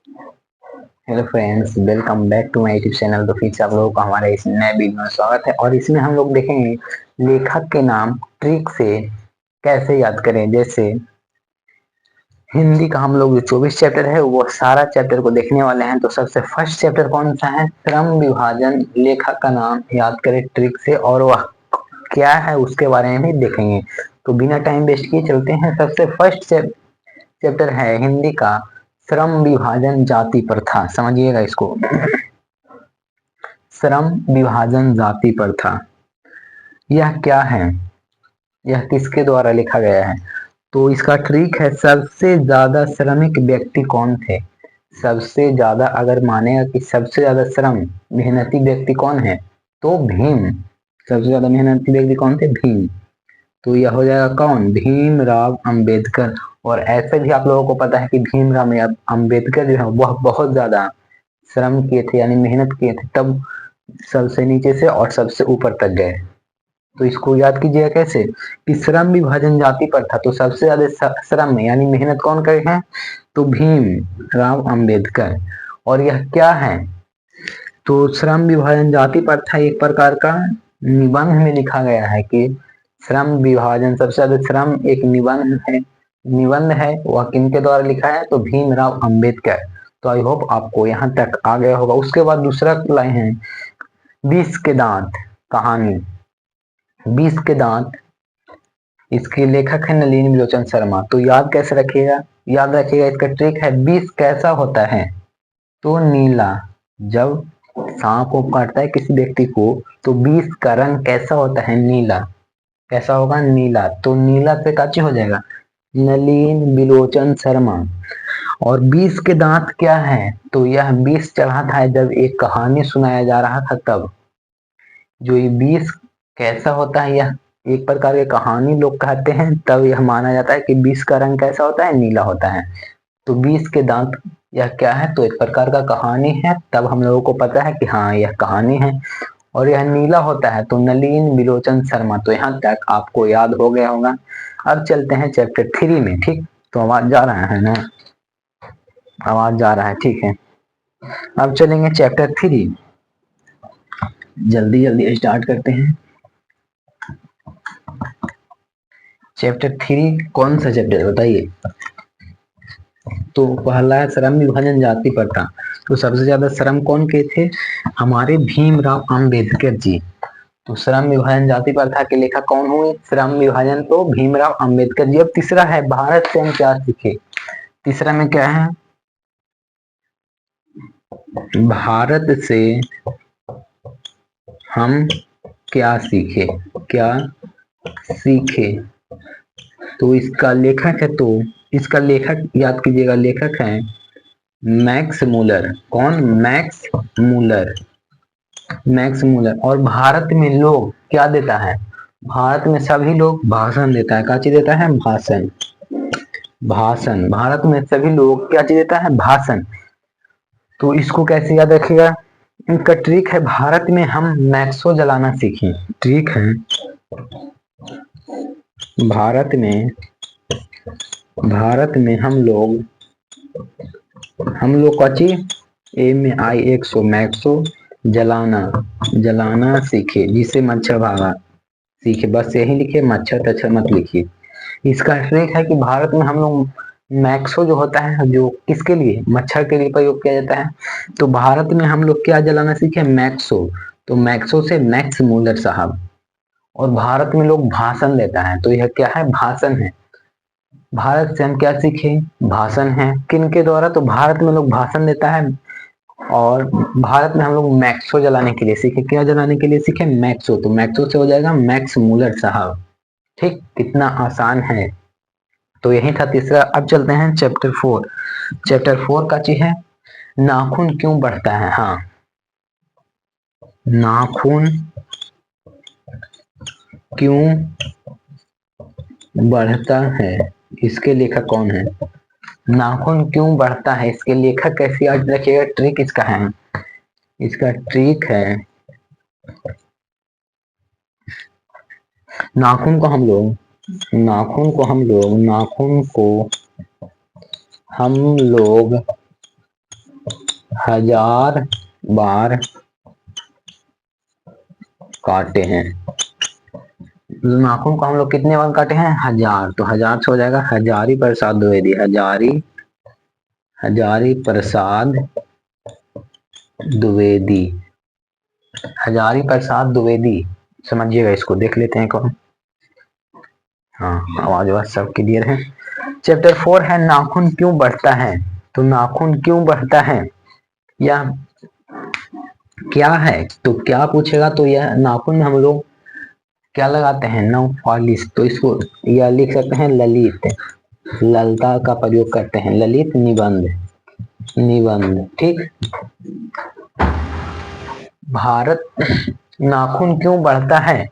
Hello friends, welcome back to my YouTube channel. तो फिर से आप लोगों का हमारे इस नए वीडियो में स्वागत है और इसमें हम लोग देखेंगे लेखक के नाम ट्रिक से कैसे याद करें। जैसे हिंदी का हम लोग जो 24 चैप्टर है वो सारा चैप्टर को देखने वाले हैं। तो सबसे फर्स्ट चैप्टर कौन सा है? क्रम विभाजन। लेखक का नाम याद करें ट्रिक से और वह क्या है उसके बारे में भी देखेंगे। तो बिना टाइम वेस्ट किए चलते हैं। सबसे फर्स्ट चैप्टर है हिंदी का श्रम विभाजन जाति प्रथा। समझिएगा इसको। श्रम विभाजन जाति प्रथा यह क्या है? यह किसके द्वारा लिखा गया है? तो इसका ट्रिक है, सबसे ज्यादा श्रमिक व्यक्ति कौन थे? सबसे ज्यादा अगर मानेगा कि सबसे ज्यादा श्रम मेहनती व्यक्ति कौन है, तो भीम। सबसे ज्यादा मेहनती व्यक्ति कौन थे? भीम। तो यह हो जाएगा कौन? भीमराव अंबेडकर। और ऐसे भी आप लोगों को पता है कि भीमराव अंबेडकर जो है वह बहुत ज्यादा श्रम किए थे, यानी मेहनत किए थे, तब सबसे नीचे से और सबसे ऊपर तक गए। तो इसको याद कीजिएगा कैसे कि श्रम विभाजन जाति पर था, तो सबसे ज्यादा श्रम में यानी मेहनत कौन करे हैं? तो भीम राव अंबेडकर। और यह क्या है? तो श्रम विभाजन जाति पर था एक प्रकार का निबंध में लिखा गया है कि श्रम विभाजन, सबसे ज्यादा श्रम एक निबंध है। निबंध है वह किनके द्वारा लिखा है? तो भीमराव अंबेडकर। तो आई होप आपको यहाँ तक आ गया होगा। उसके बाद दूसरा लाइन है बीस के दांत कहानी। बीस के दांत, इसके लेखक है नलिनी विलोचन शर्मा। तो याद कैसे रखिएगा? याद रखिएगा, इसका ट्रिक है बीस कैसा होता है? तो नीला। जब सांप को काटता है किसी व्यक्ति को, तो बीस का रंग कैसा होता है? नीला। कैसा होगा? नीला। तो नीला से काची हो जाएगा? नलिन विलोचन शर्मा। और बीस के दांत क्या है? तो यह बीस चढ़ा था जब एक कहानी सुनाया जा रहा था तब। जो ये बीस कैसा होता है, यह एक प्रकार की कहानी लोग कहते हैं, तब यह माना जाता है कि बीस का रंग कैसा होता है? नीला होता है। तो बीस के दांत यह क्या है? तो एक प्रकार का कहानी है, तब हम लोगों को पता है कि हाँ यह कहानी है। और यह नीला होता है, तो नलिन विलोचन शर्मा। तो यहाँ तक आपको याद हो गया होगा। अब चलते हैं चैप्टर 3 में। ठीक, तो आवाज जा रहा है ना? आवाज जा रहा है, ठीक है। अब चलेंगे चैप्टर 3। जल्दी जल्दी स्टार्ट करते हैं। चैप्टर 3 कौन सा चैप्टर है बताइए? तो पहला है श्रम विभाजन जाति प्रथा। तो सबसे ज्यादा श्रम कौन के थे? हमारे भीमराव अंबेडकर जी। तो श्रम विभाजन जाति प्रथा के लेखक कौन हुए? श्रम विभाजन तो भीमराव अंबेडकर जी। अब तीसरा है भारत से हम क्या सीखे। तीसरा में क्या है? भारत से हम क्या सीखे। क्या सीखे। तो इसका लेखक है, तो इसका लेखक याद कीजिएगा, लेखक है मैक्स मूलर। कौन? Max Muller. Max Muller. और भारत में लोग क्या देता है? भारत में सभी लोग भाषण देता है। क्या चीज देता है? भाषण। भाषण। भारत में सभी लोग क्या चीज देता है? भाषण। तो इसको कैसे याद रखिएगा? इनका ट्रिक है भारत में हम मैक्सो जलाना सीखें। ट्रिक है भारत में हम लोग का चीज MIXO मैक्सो जलाना सीखे, जिससे मच्छर भागा सीखे। बस यही लिखिए, मच्छर तच्छर मत लिखिए। इसका ट्रिक है कि भारत में हम लोग मैक्सो जो होता है, जो किसके लिए? मच्छर के लिए प्रयोग किया जाता है। तो भारत में हम लोग क्या जलाना सीखे? मैक्सो। तो मैक्सो से मैक्स मूलर साहब। और भारत में लोग भाषण देता है, तो यह क्या है? भाषण है। भारत से हम क्या सीखे? भाषण है। किन के द्वारा? तो भारत में लोग भाषण देता है। और भारत में हम लोग मैक्सो जलाने के लिए सीखे। क्या जलाने के लिए सीखे? मैक्सो। तो मैक्सो से हो जाएगा मैक्स मूलर साहब। ठीक, कितना आसान है। तो यही था तीसरा। अब चलते हैं चैप्टर 4। चैप्टर 4 का चीज है नाखून क्यों बढ़ता है। हाँ, नाखून क्यों बढ़ता है, इसके लेखक कौन है? नाखून क्यों बढ़ता है, इसके लेखक कैसे याद रखिएगा? ट्रिक इसका है, इसका ट्रिक है नाखून को हम लोग नाखून को हम लोग 1000 बार काटे हैं। नाखून को हम लोग कितने बार काटे हैं? 1000। तो 1000 से हो जाएगा हजारी प्रसाद द्विवेदी। हजारी प्रसाद द्विवेदी। हजारी प्रसाद द्विवेदी, समझिएगा इसको, देख लेते हैं कौन। हाँ, आवाज सब क्लियर है। चैप्टर 4 है नाखून क्यों बढ़ता है। तो नाखून क्यों बढ़ता है या क्या है, तो क्या पूछेगा तो यह नाखून में हम लोग क्या लगाते हैं? नौ पॉलिश। तो इसको यह लिख सकते हैं ललित, ललता का प्रयोग करते हैं, ललित निबंध। निबंध, ठीक। भारत नाखून क्यों बढ़ता है?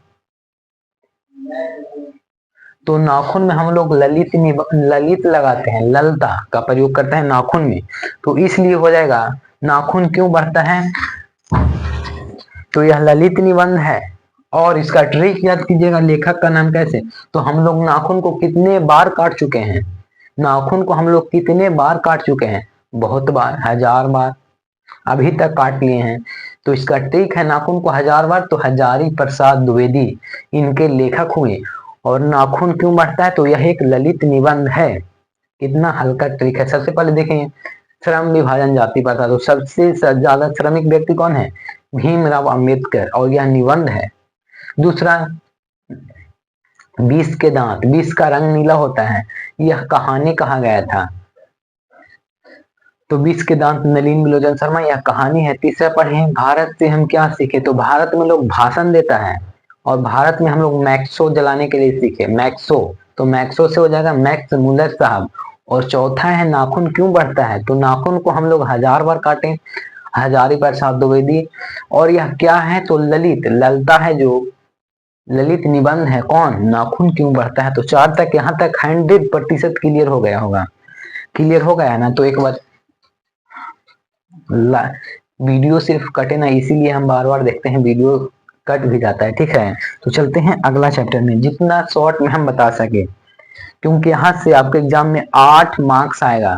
तो नाखून में हम लोग ललित लगाते हैं, ललता का प्रयोग करते हैं नाखून में, तो इसलिए हो जाएगा नाखून क्यों बढ़ता है, तो यह ललित निबंध है। और इसका ट्रिक याद कीजिएगा, लेखक का नाम कैसे। तो हम लोग नाखून को कितने बार काट चुके हैं? नाखून को हम लोग कितने बार काट चुके हैं? बहुत बार, 1000 बार अभी तक काट लिए हैं। तो इसका ट्रिक है नाखून को 1000 बार, तो हजारी प्रसाद द्विवेदी इनके लेखक हुए। और नाखून क्यों बढ़ता है, तो यह एक ललित निबंध है। कितना हल्का ट्रिक है। सबसे पहले देखें, श्रम विभाजन जाति प्रथा, तो सबसे ज्यादा श्रमिक व्यक्ति कौन है? भीमराव अंबेडकर, और यह निबंध है। दूसरा, विष के दांत, विष का रंग नीला होता है, यह कहानी कहा गया था। तो विष के दांत नलिन विलोचन शर्मा, यह कहानी है। तीसरा पढ़े, भारत से हम क्या सीखे। तो भारत में लोग भाषण देता है, और भारत में हम लोग मैक्सो जलाने के लिए सीखे, मैक्सो। तो मैक्सो से हो जाएगा मैक्स मुलर साहब। और चौथा है नाखून क्यों बढ़ता है। तो नाखून को हम लोग 1000 बार काटे, हजारी प्रसाद द्विवेदी। और यह क्या है, तो ललित, ललता है, जो ललित निबंध है। कौन? नाखून क्यों बढ़ता है। तो 4 तक, यहाँ तक 100% क्लियर हो गया होगा। क्लियर हो गया है ना। तो एक बार वीडियो सिर्फ कटे ना, इसीलिए हम बार बार देखते हैं, वीडियो कट भी जाता है, ठीक है। तो चलते हैं अगला चैप्टर में, जितना शॉर्ट में हम बता सके, क्योंकि यहाँ से आपके एग्जाम में 8 मार्क्स आएगा।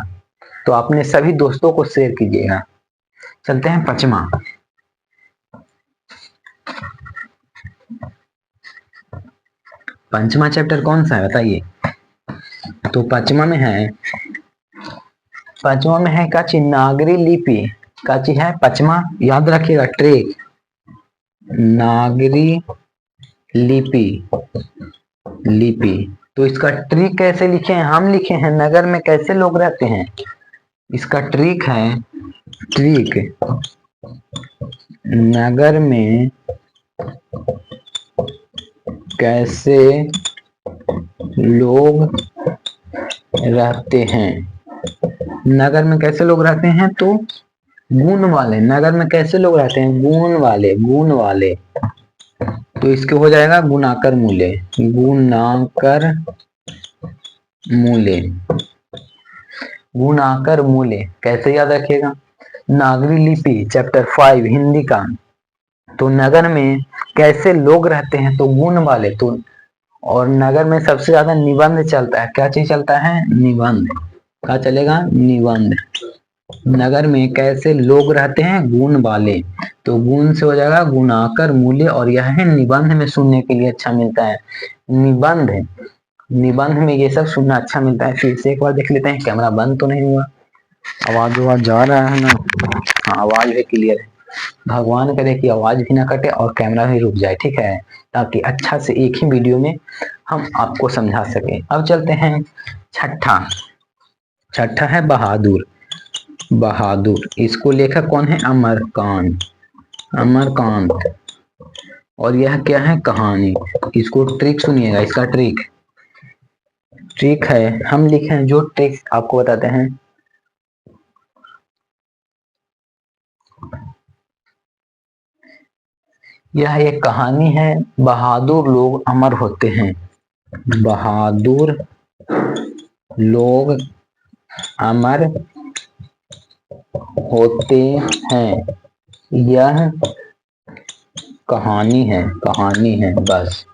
तो अपने सभी दोस्तों को शेयर कीजिएगा। चलते हैं पचमा। पंचमा चैप्टर कौन सा है बताइए। तो पचमा में है, पचमा में है काची नागरी लिपि। काची है पचमा, याद रखिएगा ट्रिक, नागरी लिपि। लिपि, तो इसका ट्रिक कैसे लिखे हैं? हम लिखे हैं नगर में कैसे लोग रहते हैं। इसका ट्रिक है, ट्रिक, नगर में कैसे लोग रहते हैं। नगर में कैसे लोग रहते हैं, तो गुण वाले। नगर में कैसे लोग रहते हैं? गुण वाले, गुण वाले। तो इसके हो जाएगा गुणाकर मूल्य, गुणाकर मूल्य। गुणाकर मूल्य कैसे याद रखिएगा, नागरी लिपि चैप्टर 5 हिंदी का। तो नगर में कैसे लोग रहते हैं, तो गुण वाले। तो और नगर में सबसे ज्यादा निबंध चलता है। क्या चीज चलता है? निबंध। क्या चलेगा? निबंध। नगर में कैसे लोग रहते हैं? गुण वाले। तो गुण से हो जाएगा गुणाकर मूल्य, और यह है निबंध में सुनने के लिए अच्छा मिलता है। निबंध, निबंध में ये सब सुनना अच्छा मिलता है। फिर से एक बार देख लेते हैं, कैमरा बंद तो नहीं हुआ, आवाज जा रहा है ना। हाँ, आवाज भी क्लियर है। भगवान करे कि आवाज भी ना कटे और कैमरा भी रुक जाए, ठीक है, ताकि अच्छा से एक ही वीडियो में हम आपको समझा सके। अब चलते हैं छठा। छठा है बहादुर। बहादुर, इसको लेखक कौन है? अमरकांत। अमरकांत। और यह क्या है? कहानी। इसको ट्रिक सुनिएगा, इसका ट्रिक, ट्रिक है, हम लिखे हैं जो ट्रिक आपको बताते हैं। यह एक कहानी है, बहादुर लोग अमर होते हैं। बहादुर लोग अमर होते हैं, यह कहानी है, कहानी है, बस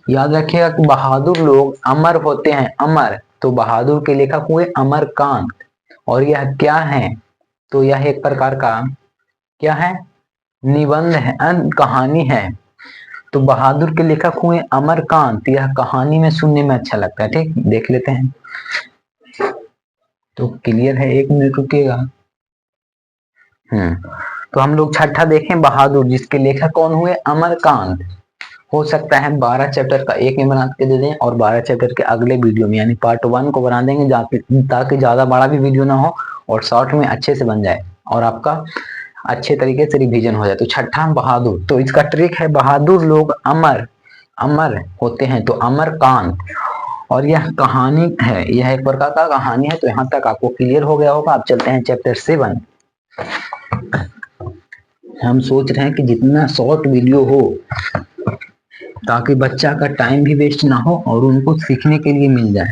याद रखिएगा कि बहादुर लोग अमर होते हैं। अमर, तो बहादुर के लेखक हुए अमरकांत। और यह क्या है? तो यह एक प्रकार का क्या है, निबंध है, कहानी है। तो बहादुर के लेखक हुए अमरकांत। यह कहानी में सुनने में अच्छा लगता है। ठीक, देख लेते हैं। तो क्लियर है, 1 मिनट रुकिएगा। तो हम लोग छठा देखें, बहादुर, जिसके लेखक कौन हुए, अमरकांत। हो सकता है 12 चैप्टर का एक में बना के दे दें और 12 चैप्टर के अगले वीडियो में यानी पार्ट 1 को बना देंगे, ताकि ज्यादा बड़ा भी वीडियो ना हो और शॉर्ट में अच्छे से बन जाए और आपका अच्छे तरीके से रिवीजन हो जाए। तो छठा बहादुर, तो इसका ट्रिक है, बहादुर लोग अमर अमर होते हैं, तो अमरकांत। और यह कहानी है, यह एक प्रकार का कहानी है। तो यहाँ तक आपको क्लियर हो गया होगा। आप चलते हैं चैप्टर 7। हम सोच रहे हैं कि जितना शॉर्ट वीडियो हो ताकि बच्चा का टाइम भी वेस्ट ना हो और उनको सीखने के लिए मिल जाए।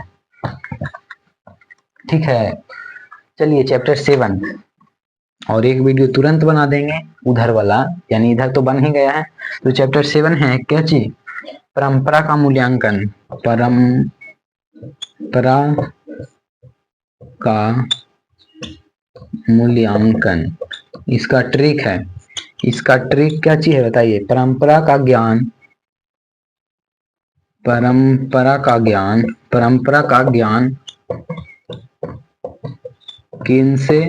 ठीक है, चलिए चैप्टर 7 और एक वीडियो तुरंत बना देंगे उधर वाला, यानी इधर तो बन ही गया है। तो चैप्टर 7 है क्या चीज, परंपरा का मूल्यांकन। परंपरा का मूल्यांकन, इसका ट्रिक है। इसका ट्रिक क्या चीज है बताइए, परंपरा का ज्ञान, परंपरा का ज्ञान, परंपरा का ज्ञान किनसे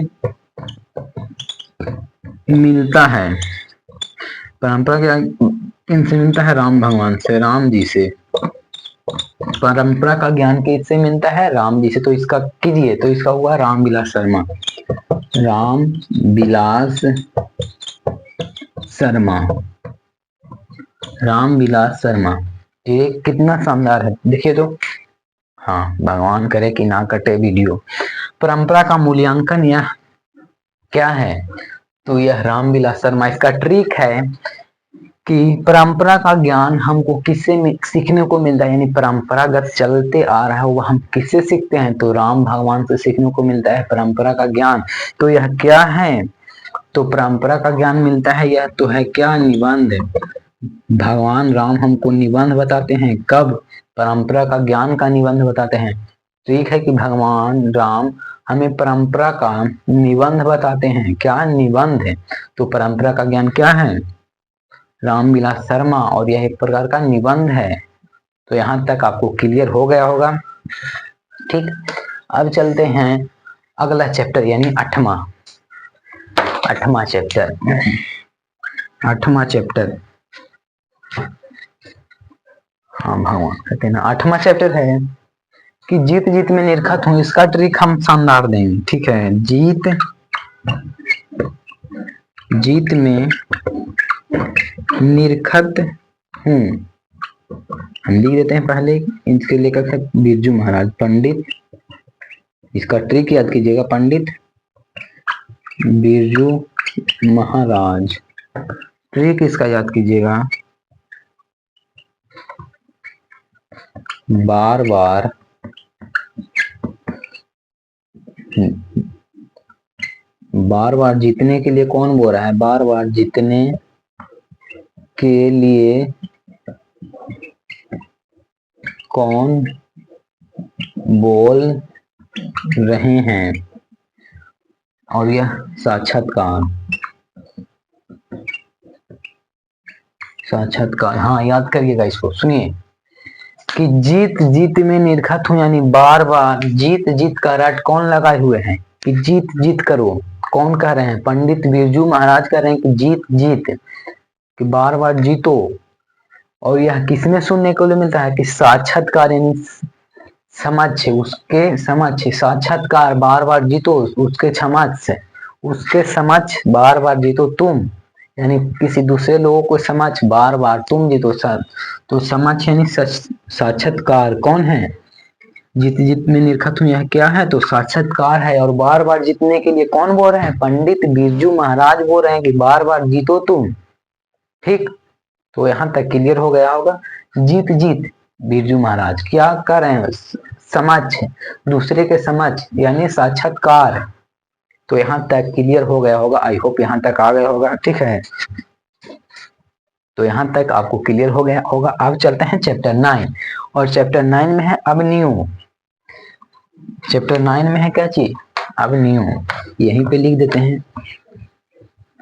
मिलता है, परंपरा का किनसे मिलता है, राम भगवान से, राम जी से। परंपरा का ज्ञान किससे मिलता है, राम जी से। तो इसका कीजिए, तो इसका हुआ रामविलास शर्मा, रामविलास शर्मा, रामविलास शर्मा। ये कितना शानदार है, देखिए तो। हाँ, भगवान करे कि ना कटे वीडियो। परंपरा का मूल्यांकन यह क्या है, तो यह रामविलास शर्मा, इसका ट्रिक है कि परंपरा का ज्ञान हमको किससे सीखने को मिलता है, यानी परंपरागत चलते आ रहा है वो हम किससे सीखते हैं, तो राम भगवान से सीखने को मिलता है परंपरा का ज्ञान। तो यह क्या है, तो परंपरा का ज्ञान मिलता है, यह तो है क्या, निबंध। भगवान राम हमको निबंध बताते हैं, कब, परंपरा का ज्ञान का निबंध बताते हैं। ठीक है कि भगवान राम हमें परंपरा का निबंध बताते हैं, क्या, निबंध है। तो परंपरा का ज्ञान क्या है, रामविलास शर्मा, और यह एक प्रकार का निबंध है। तो यहां तक आपको क्लियर हो गया होगा। ठीक, अब चलते हैं अगला चैप्टर, यानी 8वां चैप्टर। 8वां चैप्टर, हाँ भगवान कहते हैं ना, 8वां चैप्टर है कि जीत जीत में निरखत हूं। इसका ट्रिक हम शानदार देंगे। ठीक है, जीत जीत में निरखत हूं, हम लिख देते हैं पहले। इसके लेखक है बिरजू महाराज, पंडित, इसका ट्रिक याद कीजिएगा, पंडित बिरजू महाराज। ट्रिक इसका याद कीजिएगा, बार बार बार बार जीतने के लिए, कौन बोल रहा है, बार बार जीतने के लिए कौन बोल रहे हैं, और यह साक्षात्कार, साक्षात्कार, हाँ याद करिएगा इसको, सुनिए कि जीत जीत में निरखत हूं, यानी बार बार जीत जीत का रट कौन लगाए हुए हैं, कि जीत जीत करो। कौन कह रहे हैं, पंडित बिरजू महाराज कह रहे हैं कि जीत जीत, कि बार बार जीतो। और यह किसमें सुनने को मिलता है, कि साक्षात्कार, यानी समक्ष, उसके समक्ष, साक्षात्कार, बार बार जीतो उसके समक्ष, उसके समक्ष बार बार जीतो तुम, यानी किसी दूसरे लोगों को समक्ष बार बार तुम जीतो। तो समक्ष यानी साक्षात्कार कौन है, जीत जीत में निरखत हूं, यह क्या है, तो साक्षात्कार है। और बार बार जीतने के लिए कौन बोल रहे हैं, पंडित बिरजू महाराज बोल रहे हैं कि बार बार जीतो तुम। ठीक, तो यहां तक क्लियर हो गया होगा। जीत जीत, बिरजू महाराज क्या कर रहे हैं, समक्ष, दूसरे के समक्ष, यानी साक्षात्कार। तो यहां तक क्लियर हो गया होगा, आई होप यहां तक आ गया होगा। ठीक है, तो यहां तक आपको क्लियर हो गया होगा। अब चलते हैं चैप्टर 9, और चैप्टर 9 में है अभिमन्यु। चैप्टर 9 में है क्या चीज, अब न्यू यहीं पे लिख देते हैं,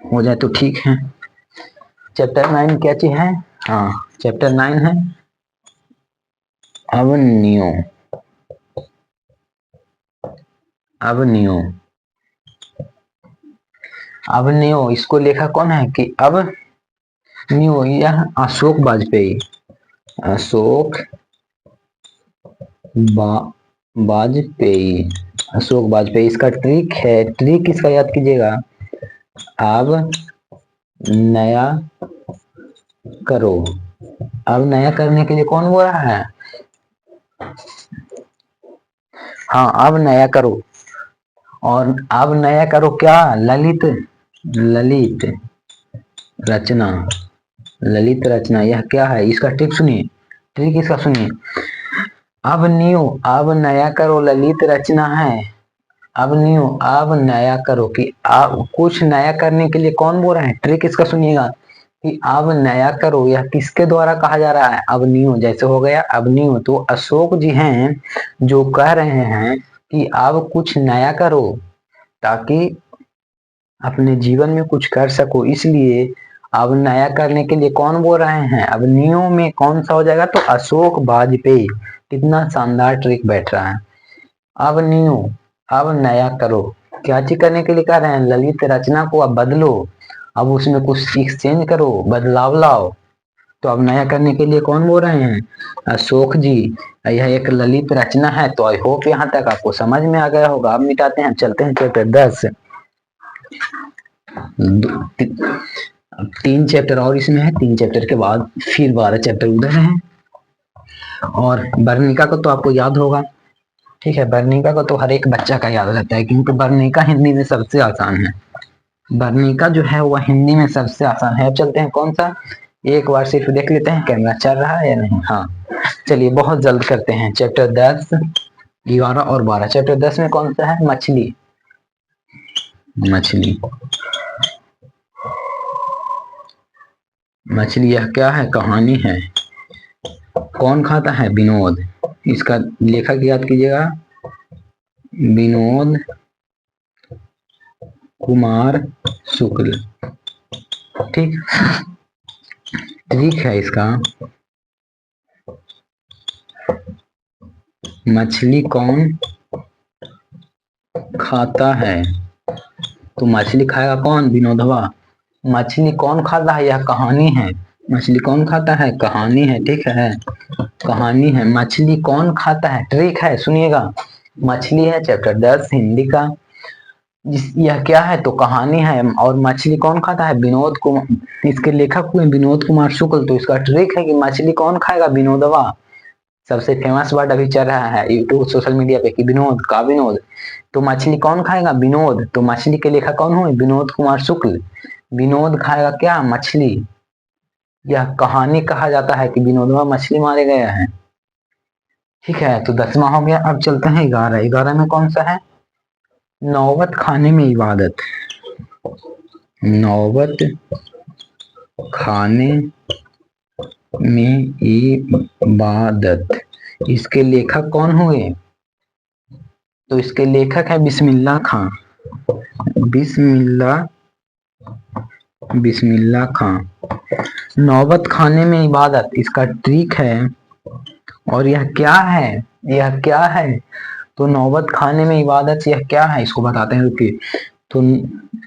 हो जाए तो ठीक है। चैप्टर 9 क्या चीज है? हाँ, चैप्टर 9 है अब न्यू। अब न्यू, अब न्यू इसको लिखा कौन है कि अब न्यू, यह अशोक वाजपेयी, अशोक वाजपेयी, अशोक वाजपेयी। इसका ट्रिक है, ट्रिक इसका याद कीजिएगा, अब नया करो। अब नया करने के लिए कौन बोल रहा है? हाँ, अब नया करो। और अब नया करो क्या? ललित, ललित रचना, ललित रचना। यह क्या है? इसका ट्रिक सुनिए, ट्रिक इसका सुनिए। अब न्यू, अब नया करो ललित रचना है। अब न्यू, अब नया करो कि अब कुछ नया करने के लिए कौन बोल रहे हैं? ट्रिक इसका सुनिएगा कि अब नया करो, यह किसके द्वारा कहा जा रहा है? अब न्यू, जैसे हो गया अब न्यू, तो अशोक जी हैं जो कह रहे हैं कि अब कुछ नया करो ताकि अपने जीवन में कुछ कर सको, इसलिए अब नया करने के लिए कौन बोल रहे हैं? अब न्यू में कौन सा हो जाएगा? तो अशोक वाजपेयी। कितना शानदार ट्रिक बैठ रहा है। अब न्यू, अब नया करो, क्या चीज करने के लिए कह रहे हैं? ललित रचना को अब बदलो, अब उसमें कुछ एक्सचेंज करो, बदलाव लाओ। तो अब नया करने के लिए कौन बोल रहे हैं? अशोक जी। यह एक ललित रचना है। तो आई होप यहाँ तक आपको समझ में आ गया होगा। अब मिटाते हैं, चलते हैं चैप्टर 10। 3 चैप्टर और इसमें है, 3 चैप्टर के बाद फिर 12 चैप्टर उधर हैं। और वर्णिका को तो आपको याद होगा, ठीक है। वर्णिका को तो हर एक बच्चा का याद रहता है, क्योंकि वर्णिका हिंदी में सबसे आसान है। वर्णिका जो है वह हिंदी में सबसे आसान है। अब चलते हैं, कौन सा, एक बार सिर्फ देख लेते हैं कैमरा चल रहा है या नहीं। हाँ, चलिए बहुत जल्द करते हैं। चैप्टर 10, 11 और 12। चैप्टर 10 में कौन सा है? मछली, मछली, मछली। यह क्या है? कहानी है। कौन खाता है? विनोद। इसका लेखक याद कीजिएगा, विनोद कुमार शुक्ल। ठीक, ट्रिक है इसका, मछली कौन खाता है? तो मछली खाएगा कौन? विनोदवा। मछली कौन खाता है? यह कहानी है। मछली कौन खाता है? कहानी है, ठीक है, कहानी है। मछली कौन खाता है? ट्रिक है, सुनिएगा। मछली है चैप्टर 10 हिंदी का। यह क्या है? तो कहानी है। और मछली कौन खाता है? विनोद कुमार। इसके लेखक हुए विनोद कुमार शुक्ल। तो इसका ट्रिक है कि मछली कौन खाएगा? विनोदवा। सबसे फेमस वर्ड अभी चल रहा है यूट्यूब सोशल मीडिया पे कि विनोद का विनोद। तो मछली कौन खाएगा? विनोद। तो मछली के लेखक कौन हुए? विनोद कुमार शुक्ल। विनोद खाएगा क्या? मछली। यह कहानी कहा जाता है कि विनोदवा मछली मारे गए हैं। ठीक है, तो 10वां हो गया। अब चलते हैं 11। 11 में कौन सा है? नौबत खाने में इबादत, नौबत खाने में इबादत। इसके लेखक कौन हुए? तो इसके लेखक है बिस्मिल्लाह खां, बिस्मिल्लाह, बिस्मिल्लाह खां। नौबत खाने में इबादत इसका ट्रिक है। और यह क्या है? यह क्या है? तो नौबत खाने में इबादत, यह क्या है? इसको बताते हैं, रुकिए। तो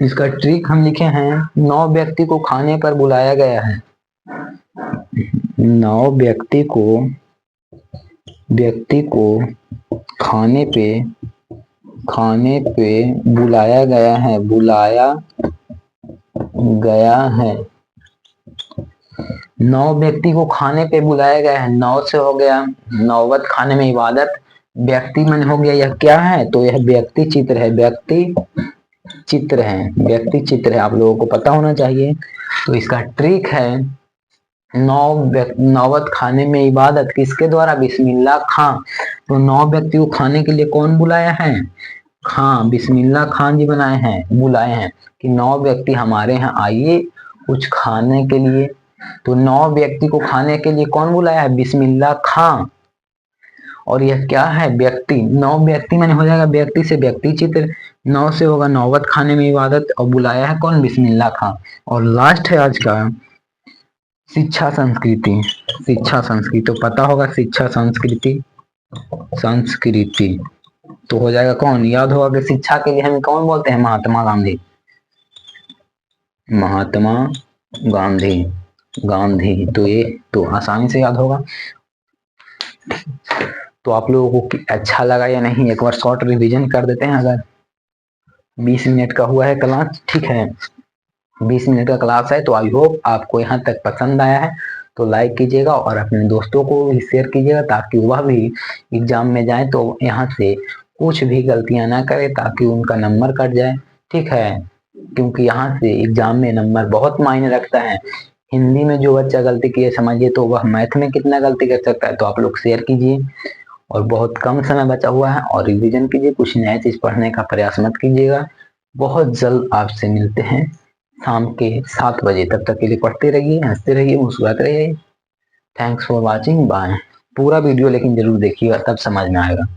इसका ट्रिक हम लिखे हैं, 9 व्यक्ति को खाने पर बुलाया गया है। 9 व्यक्ति को खाने पे बुलाया गया है, बुलाया गया है। 9 व्यक्ति को खाने पे बुलाया गया है। 9 से हो गया नौबत खाने में इबादत। व्यक्ति मन हो गया, यह क्या है? तो यह व्यक्ति चित्र है, व्यक्ति चित्र है, व्यक्ति चित्र है, आप लोगों को पता होना चाहिए। तो इसका ट्रिक है, नौबत खाने में इबादत किसके द्वारा? बिस्मिल्लाह खां। तो 9 व्यक्ति को खाने के लिए कौन बुलाया है? खां, बिस्मिल्लाह खान जी बनाए हैं, बुलाए हैं कि 9 व्यक्ति हमारे यहाँ आइए कुछ खाने के लिए। तो 9 व्यक्ति को खाने के लिए कौन बुलाया है? बिस्मिल्लाह खां। और यह क्या है, व्यक्ति, नौ व्यक्ति मैंने हो जाएगा व्यक्ति से व्यक्ति चित्र, नौ से होगा नौबत खाने में इबादत, और बुलाया है कौन, बिस्मिल्लाह खां। और लास्ट है आज का शिक्षा संस्कृति। शिक्षा संस्कृति तो पता होगा, शिक्षा संस्कृति, संस्कृति तो हो जाएगा कौन, याद होगा कि शिक्षा के लिए हमें कौन बोलते हैं, महात्मा गांधी। महात्मा गांधी, गांधी तो ये तो आसानी से याद होगा। तो आप लोगों को अच्छा लगा या नहीं, एक बार शॉर्ट रिवीजन कर देते हैं। अगर 20 मिनट का हुआ है क्लास, ठीक है, 20 मिनट का क्लास है, तो आई होप आपको यहाँ तक पसंद आया है। तो लाइक कीजिएगा और अपने दोस्तों को भी शेयर कीजिएगा, ताकि वह भी एग्जाम में जाए तो यहाँ से कुछ भी गलतियां ना करे, ताकि उनका नंबर कट जाए, ठीक है। क्योंकि यहाँ से एग्जाम में नंबर बहुत मायने रखता है। हिंदी में जो बच्चा गलती किए समझिए, तो वह मैथ में कितना गलती कर सकता है। तो आप लोग शेयर कीजिए, और बहुत कम समय बचा हुआ है, और रिवीजन कीजिए, कुछ नया चीज पढ़ने का प्रयास मत कीजिएगा। बहुत जल्द आपसे मिलते हैं शाम के 7 बजे। तब तक के लिए पढ़ते रहिए, हंसते रहिए, मुस्कुराते रहिए। Thanks for watching, bye. पूरा वीडियो लेकिन जरूर देखिएगा, तब समझ में आएगा।